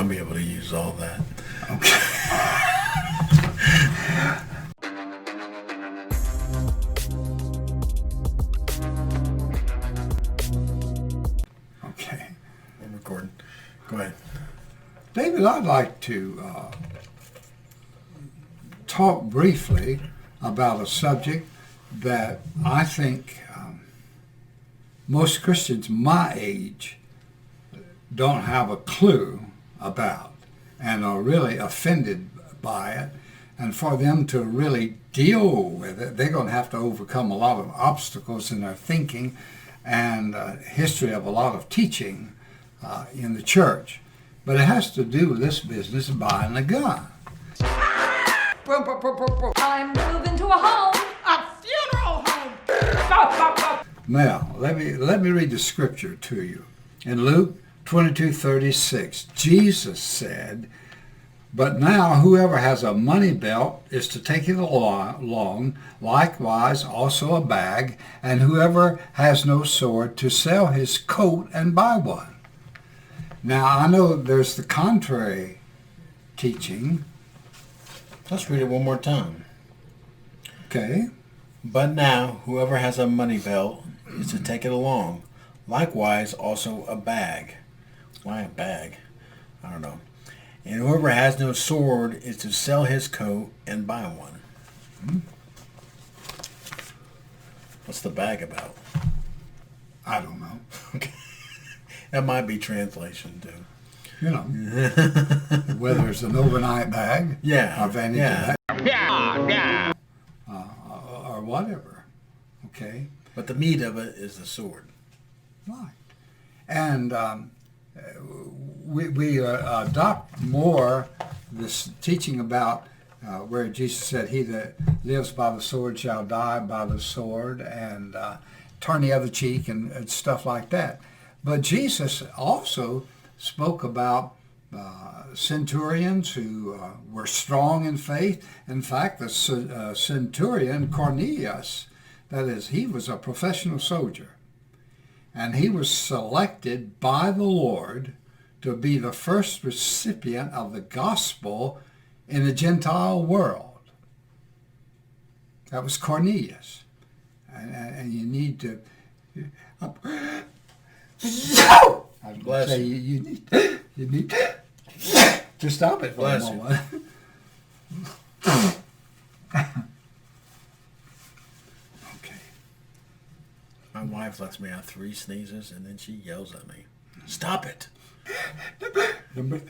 I'll be able to use all that. Okay. Okay. I'm recording. Go ahead. David, I'd like to talk briefly about a subject that I think most Christians my age don't have a clue about and are really offended by it. And for them to really deal with it, they're going to have to overcome a lot of obstacles in their thinking and history of a lot of teaching in the church. But it has to do with this business of buying a gun. I'm moving to a home. A funeral home. Now, let me read the scripture to you. In Luke 22:36, Jesus said, "But now whoever has a money belt is to take it along, likewise also a bag, and whoever has no sword to sell his coat and buy one." Now, I know there's the contrary teaching. Let's read it one more time. Okay. But now, whoever has a money belt is to take it along. Likewise, also a bag. Why a bag? I don't know. And whoever has no sword is to sell his coat and buy one. What's the bag about? I don't know. Okay. That might be translation, too. You know, whether it's an overnight bag, Yeah. or vanity Yeah. bag, or whatever. Okay. But the meat of it is the sword. Right. And we adopt more this teaching about where Jesus said, "He that lives by the sword shall die by the sword," and turn the other cheek and stuff like that. But Jesus also spoke about centurions who were strong in faith. In fact, the centurion Cornelius, that is, he was a professional soldier. And he was selected by the Lord to be the first recipient of the gospel in the Gentile world. That was Cornelius. And you need to... I Bless say you. you need to stop it for Bless a you. moment. Okay. My wife lets me have 3 sneezes, and then she yells at me. Stop it. Number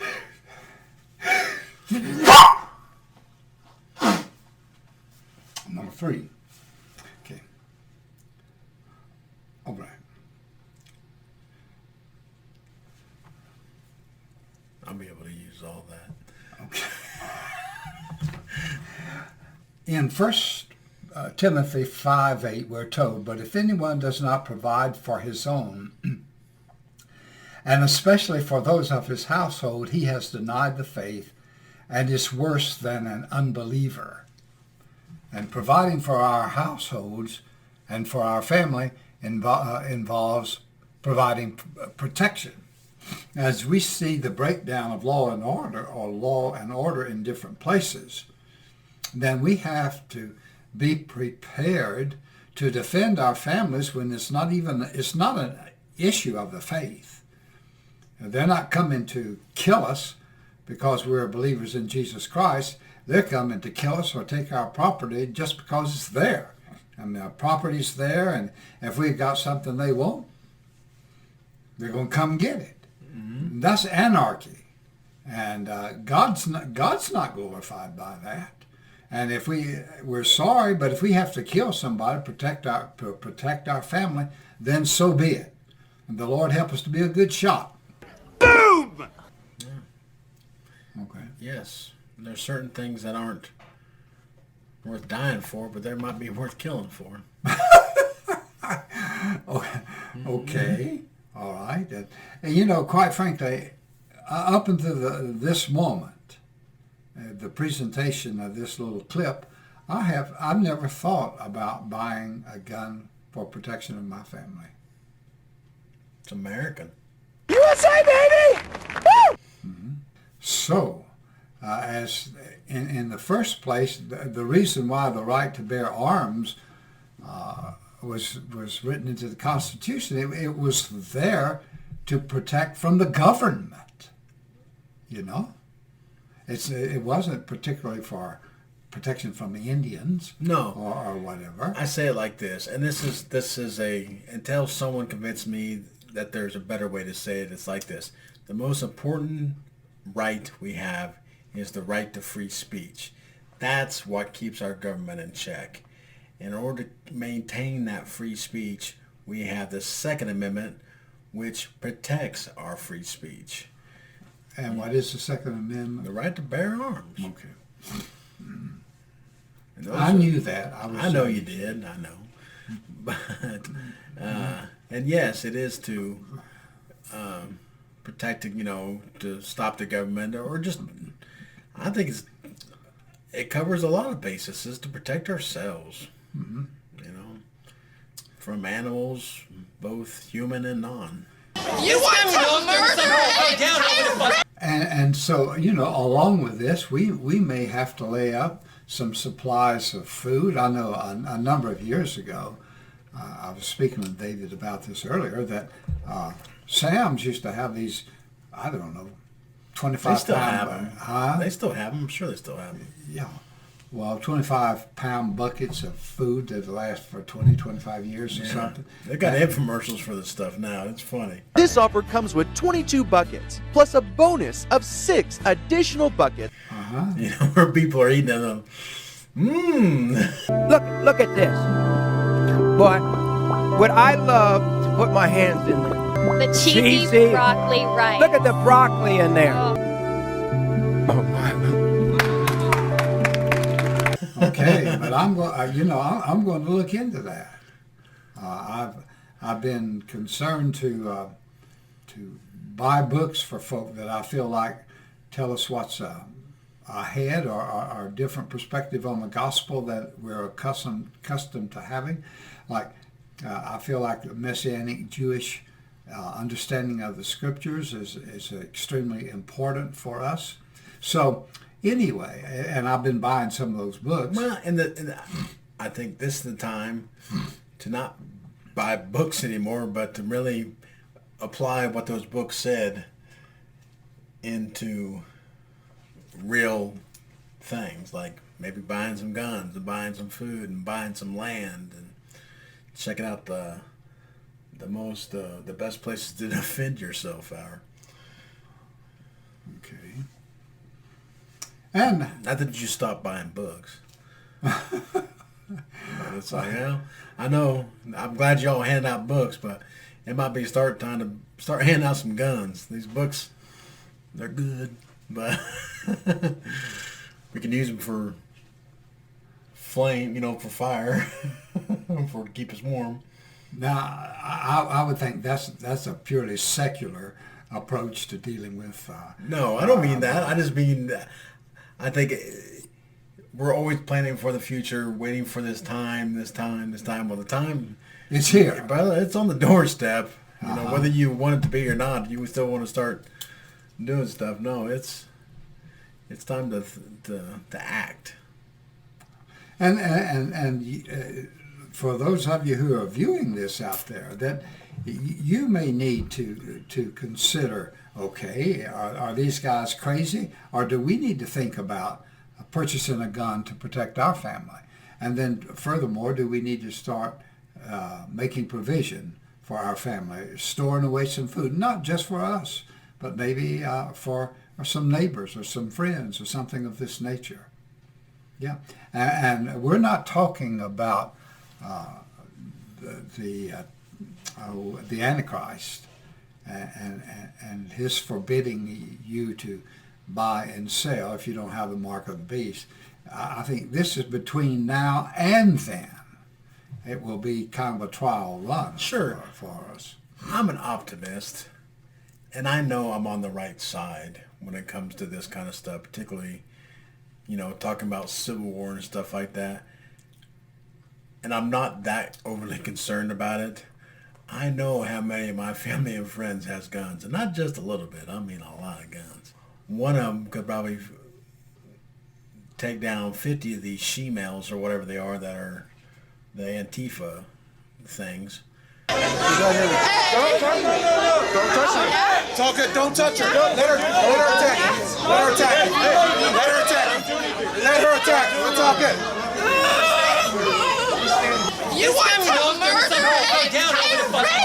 Number 3. Okay. All right. I'll be able to use all that. Okay. In 1 Timothy 5:8, we're told, "But if anyone does not provide for his own, and especially for those of his household, he has denied the faith and is worse than an unbeliever." And providing for our households and for our family involves providing protection. As we see the breakdown of law and order, or law and order in different places, then we have to be prepared to defend our families when it's not an issue of the faith. They're not coming to kill us because we're believers in Jesus Christ. They're coming to kill us or take our property just because it's there. I mean, our property's there, and if we've got something they want, they're going to come get it. Mm-hmm. That's anarchy, and God's not glorified by that. And if we're sorry, but if we have to kill somebody to protect our family, then so be it. And the Lord help us to be a good shot. Boom! Yeah. Okay. Yes. There's certain things that aren't worth dying for, but they might be worth killing for. Okay. All right. And quite frankly, up until this moment, the presentation of this little clip, I've never thought about buying a gun for protection of my family. It's American. USA, baby! Woo! Mm-hmm. in the first place, the reason why the right to bear arms was written into the Constitution, it was there to protect from the government. You know, it wasn't particularly for protection from the Indians. No. Or whatever. I say it like this, and this is until someone convinces me that there's a better way to say it, it's like this. The most important right we have is the right to free speech. That's what keeps our government in check. In order to maintain that free speech, we have the Second Amendment, which protects our free speech. And what is the Second Amendment? The right to bear arms. Okay. I knew that. I know you did. I know. But, and yes, it is to protect, to stop the government, or just, I think it covers a lot of bases. It's to protect ourselves, from animals, both human and non. You want to murder? And so, along with this, we may have to lay up some supplies of food. I know a number of years ago, I was speaking with David about this earlier, that Sam's used to have these, I don't know, 25 They still pound, have them. Huh? They still have them. I'm sure they still have them. Yeah. Well, 25-pound buckets of food that last for 20, 25 years or something. They got infomercials for this stuff now. It's funny. This offer comes with 22 buckets, plus a bonus of 6 additional buckets. Where people are eating them. Look at this. Boy, would I love to put my hands in there. The cheesy broccoli rice. Look at the broccoli in there. Oh. My. Okay, but I'm going. I'm going to look into that. I've been concerned to buy books for folk that I feel like tell us what's ahead, or different perspective on the gospel that we're accustomed to having. Like I feel like the Messianic Jewish understanding of the Scriptures is extremely important for us. So. Anyway, and I've been buying some of those books. Well, I think this is the time to not buy books anymore, but to really apply what those books said into real things, like maybe buying some guns and buying some food and buying some land and checking out the best places to defend yourself are. Okay. And not that you stop buying books. But it's like, I know, I'm glad y'all hand out books, but it might be time to start handing out some guns. These books, they're good, but we can use them for flame, for fire, for to keep us warm. Now, I would think that's a purely secular approach to dealing with. No, I don't mean that. I just mean I think we're always planning for the future, waiting for this time. Well, the time it's here, brother. It's on the doorstep. Whether you want it to be or not, you still want to start doing stuff. No, it's time to act. And for those of you who are viewing this out there, that you may need to consider. Okay, are these guys crazy, or do we need to think about purchasing a gun to protect our family? And then furthermore, do we need to start making provision for our family, storing away some food, not just for us, but maybe for some neighbors or some friends or something of this nature? Yeah, and we're not talking about the Antichrist. And his forbidding you to buy and sell if you don't have the mark of the beast. I think this is between now and then. It will be kind of a trial run for us. I'm an optimist, and I know I'm on the right side when it comes to this kind of stuff, particularly, talking about Civil War and stuff like that. And I'm not that overly concerned about it. I know how many of my family and friends has guns, and not just a little bit. I mean a lot of guns. One of them could probably take down 50 of these she-males or whatever they are that are the Antifa things. Don't touch her. It's all good. Don't touch her. Let her attack you. Let her attack you. Let her attack you. Let her attack you. It's all good. You want to murder?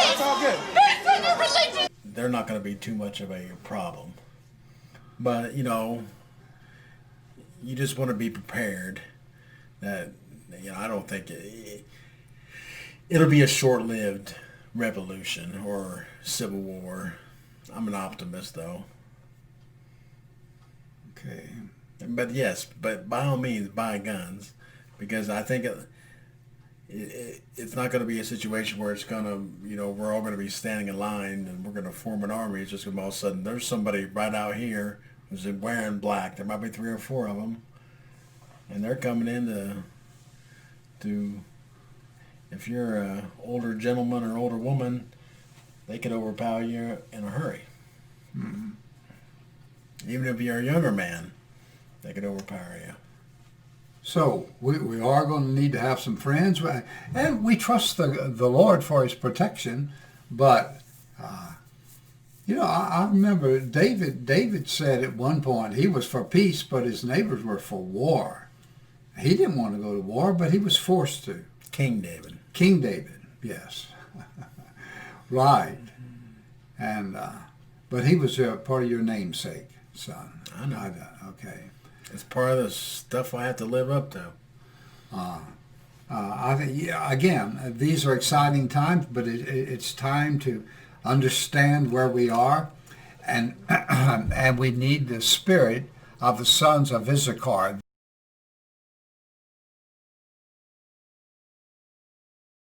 It's all good. They're not going to be too much of a problem. But, you know, you just want to be prepared that, you know, I don't think it'll be a short-lived revolution or civil war. I'm an optimist, though. Okay. But yes, but by all means, buy guns, because I think it's not going to be a situation where it's going to, you know, we're all going to be standing in line and we're going to form an army. It's just going to all of a sudden there's somebody right out here who's wearing black. There might be 3 or 4 of them, and they're coming in to if you're an older gentleman or older woman, they could overpower you in a hurry. Mm-hmm. Even if you're a younger man, they could overpower you. So we are going to need to have some friends, and we trust the Lord for His protection. But you know, I remember David said at one point he was for peace, but his neighbors were for war. He didn't want to go to war, but he was forced to. King David. King David, yes, right. And but he was part of your namesake, son. I know. Okay. It's part of the stuff I have to live up to. I think, yeah, again, these are exciting times, but it's time to understand where we are, and and we need the spirit of the sons of Issachar.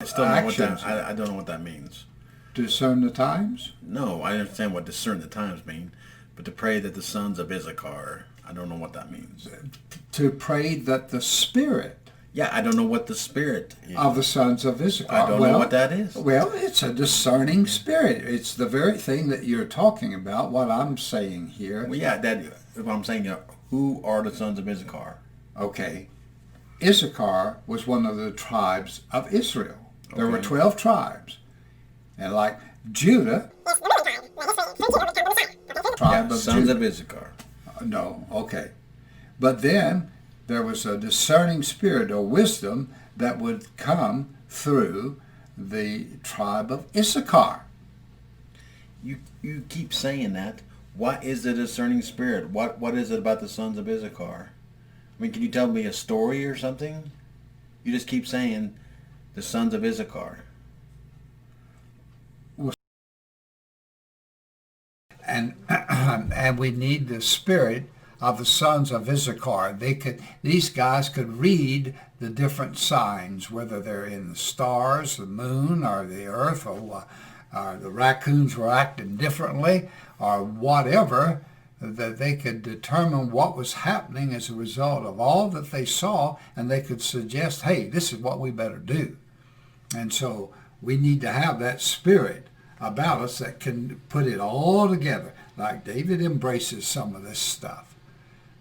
I still know what Actions. I don't know what that means. Discern the times? No, I understand what discern the times mean, but to pray that the sons of Issachar, I don't know what that means. To pray that the spirit Yeah, I don't know what the spirit is. of the sons of Issachar. I don't know what that is. Well, it's a discerning spirit. It's the very thing that you're talking about, what I'm saying here. Well, yeah, that what I'm saying. Who are the sons of Issachar? Okay. Issachar was one of the tribes of Israel. There were Okay. 12 tribes. And like Judah, tribe of sons Judah. of Issachar. No, okay. But then there was a discerning spirit or wisdom that would come through the tribe of Issachar. You keep saying that. What is the discerning spirit? What is it about the sons of Issachar? I mean, can you tell me a story or something? You just keep saying the sons of Issachar. And and we need the spirit of the sons of Issachar. These guys could read the different signs, whether they're in the stars, the moon, or the earth, or the raccoons were acting differently, or whatever, that they could determine what was happening as a result of all that they saw, and they could suggest, hey, this is what we better do. And so we need to have that spirit about us that can put it all together, like David embraces some of this stuff,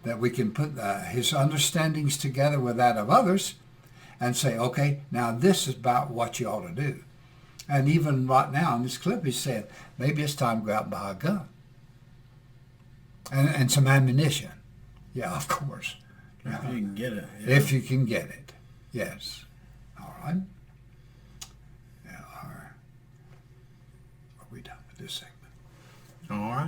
that we can put his understandings together with that of others and say, okay, now this is about what you ought to do. And even right now in this clip, he said, maybe it's time to go out and buy a gun and some ammunition. Yeah, of course. If you can get it. Yeah. If you can get it, yes. All right. Are we done with this segment? All right.